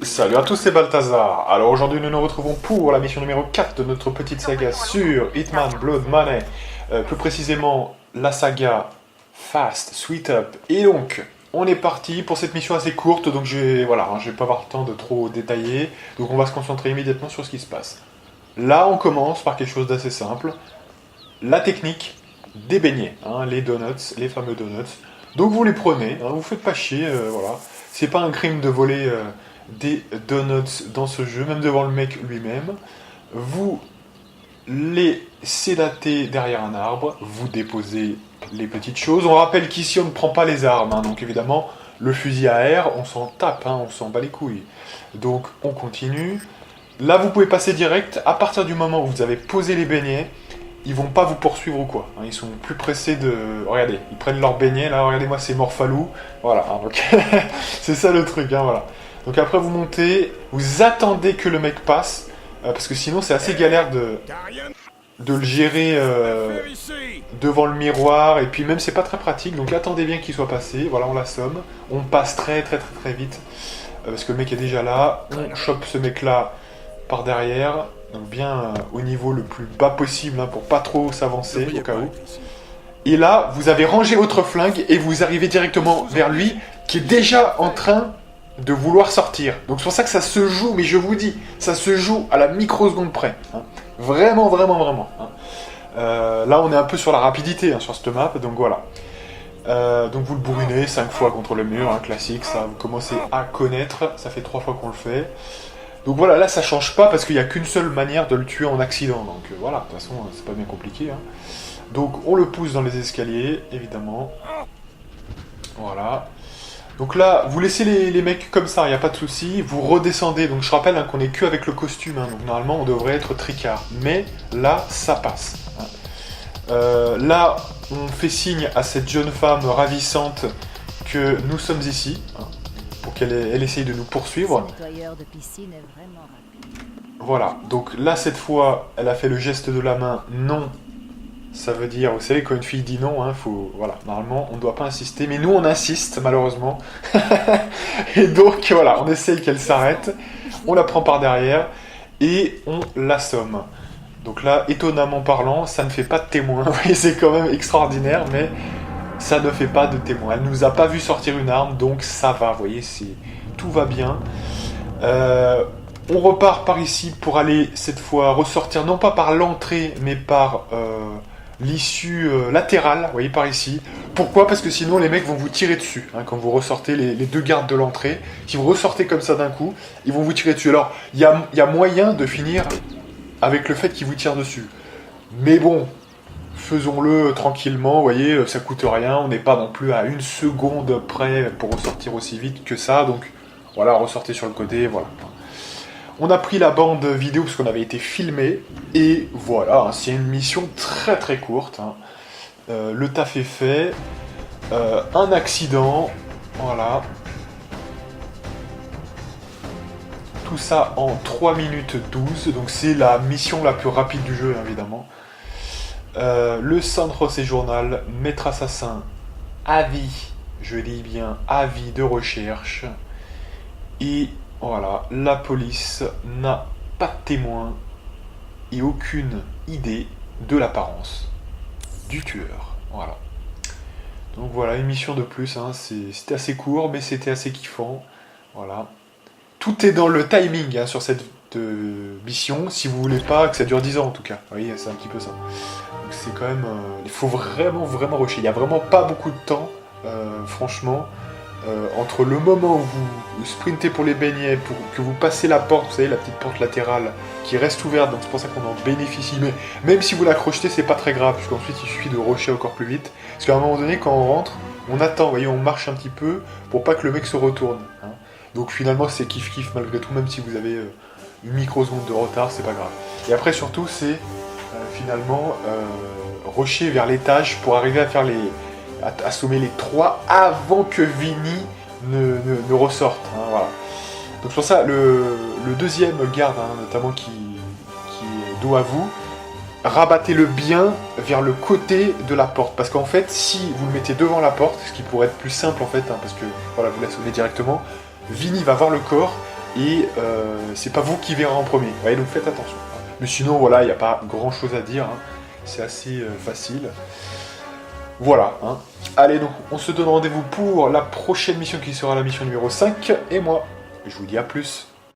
Salut à tous, c'est Balthazar. Alors aujourd'hui nous nous retrouvons pour la mission numéro 4 de notre petite saga sur Hitman Blood Money. Plus précisément la saga Fast Sweet Up. Et donc on est parti pour cette mission assez courte, donc je vais pas avoir le temps de trop détailler. Donc on va se concentrer immédiatement sur ce qui se passe. Là on commence par quelque chose d'assez simple. La technique des beignets, les donuts, les fameux donuts. Donc vous les prenez, vous faites pas chier, voilà. C'est pas un crime de voler des donuts dans ce jeu, même devant le mec lui-même. Vous les sédatez derrière un arbre, vous déposez les petites choses. On rappelle qu'ici on ne prend pas les armes, donc évidemment le fusil à air, on s'en tape, on s'en bat les couilles. Donc on continue. Là vous pouvez passer direct, à partir du moment où vous avez posé les beignets, ils vont pas vous poursuivre ou quoi. Ils sont plus pressés de... Regardez, ils prennent leur beignet, là, regardez-moi, c'est Morphalou. Voilà, donc c'est ça le truc, voilà. Donc après vous montez, vous attendez que le mec passe, parce que sinon c'est assez galère de le gérer devant le miroir, et puis même c'est pas très pratique, donc attendez bien qu'il soit passé, voilà, on l'assomme. On passe très vite, parce que le mec est déjà là, on chope ce mec là par derrière, donc bien au niveau le plus bas possible, pour pas trop s'avancer au cas où. Et là, vous avez rangé votre flingue et vous arrivez directement vers lui, qui est déjà en train de vouloir sortir. Donc c'est pour ça que ça se joue, mais je vous dis, ça se joue à la microseconde près. Vraiment. Là, on est un peu sur la rapidité sur cette map, donc voilà. Donc vous le bourrinez 5 fois contre le mur, classique, ça vous commencez à connaître, ça fait 3 fois qu'on le fait. Donc voilà, là ça change pas parce qu'il n'y a qu'une seule manière de le tuer en accident, donc voilà, de toute façon c'est pas bien compliqué. Donc on le pousse dans les escaliers, évidemment. Voilà. Donc là, vous laissez les mecs comme ça, il n'y a pas de souci. Vous redescendez, donc je rappelle qu'on est que avec le costume, donc normalement on devrait être tricard. Mais là, ça passe. Là, on fait signe à cette jeune femme ravissante que nous sommes ici, pour qu'elle essaye de nous poursuivre. Voilà, donc là cette fois, elle a fait le geste de la main, non. Ça veut dire, vous savez, quand une fille dit non, voilà, normalement, on ne doit pas insister, mais nous, on insiste, malheureusement. Et donc, voilà, on essaye qu'elle s'arrête, on la prend par derrière, et on l'assomme. Donc là, étonnamment parlant, ça ne fait pas de témoin. Vous voyez, c'est quand même extraordinaire, mais ça ne fait pas de témoin. Elle ne nous a pas vu sortir une arme, donc ça va, vous voyez, tout va bien. On repart par ici pour aller, cette fois, ressortir, non pas par l'entrée, mais par... l'issue latérale, vous voyez, par ici. Pourquoi ? Parce que sinon les mecs vont vous tirer dessus, quand vous ressortez les deux gardes de l'entrée. Si vous ressortez comme ça d'un coup, ils vont vous tirer dessus. Alors, il y a moyen de finir avec le fait qu'ils vous tirent dessus. Mais bon, faisons-le tranquillement, vous voyez, ça coûte rien, on n'est pas non plus à une seconde près pour ressortir aussi vite que ça, donc voilà, ressortez sur le côté, voilà. On a pris la bande vidéo parce qu'on avait été filmé, et voilà, c'est une mission très courte. Le taf est fait, un accident, voilà. Tout ça en 3 minutes 12, donc c'est la mission la plus rapide du jeu, évidemment. Le San José Journal, maître assassin, avis, je dis bien avis de recherche, et... Voilà, la police n'a pas de témoin et aucune idée de l'apparence du tueur. Voilà. Donc voilà, une mission de plus, c'était assez court, mais c'était assez kiffant. Voilà. Tout est dans le timing sur cette mission, si vous voulez pas que ça dure 10 ans en tout cas. Vous voyez, c'est un petit peu ça. Donc c'est quand même... il faut vraiment rusher. Il n'y a vraiment pas beaucoup de temps, franchement. Entre le moment où vous sprintez pour les beignets, pour que vous passez la porte, vous savez, la petite porte latérale qui reste ouverte, donc c'est pour ça qu'on en bénéficie. Mais même si vous la crochetez, c'est pas très grave, puisqu'ensuite il suffit de rusher encore plus vite. Parce qu'à un moment donné, quand on rentre, on attend, vous voyez, on marche un petit peu pour pas que le mec se retourne. Donc finalement, c'est kiff-kiff malgré tout, même si vous avez une microseconde de retard, c'est pas grave. Et après, surtout, c'est finalement rusher vers l'étage pour arriver à faire assommer les 3 avant que Vinny ne ressorte. Voilà. Donc c'est pour ça, le deuxième garde, notamment qui est dos à vous, rabattez-le bien vers le côté de la porte. Parce qu'en fait, si vous le mettez devant la porte, ce qui pourrait être plus simple en fait, parce que voilà, vous l'assommez directement, Vinny va voir le corps, et c'est pas vous qui verrez en premier. Vous voyez, donc faites attention. Mais sinon, voilà, il n'y a pas grand chose à dire, hein. C'est assez facile. Voilà, hein. Allez, donc on se donne rendez-vous pour la prochaine mission qui sera la mission numéro 5, et moi, je vous dis à plus.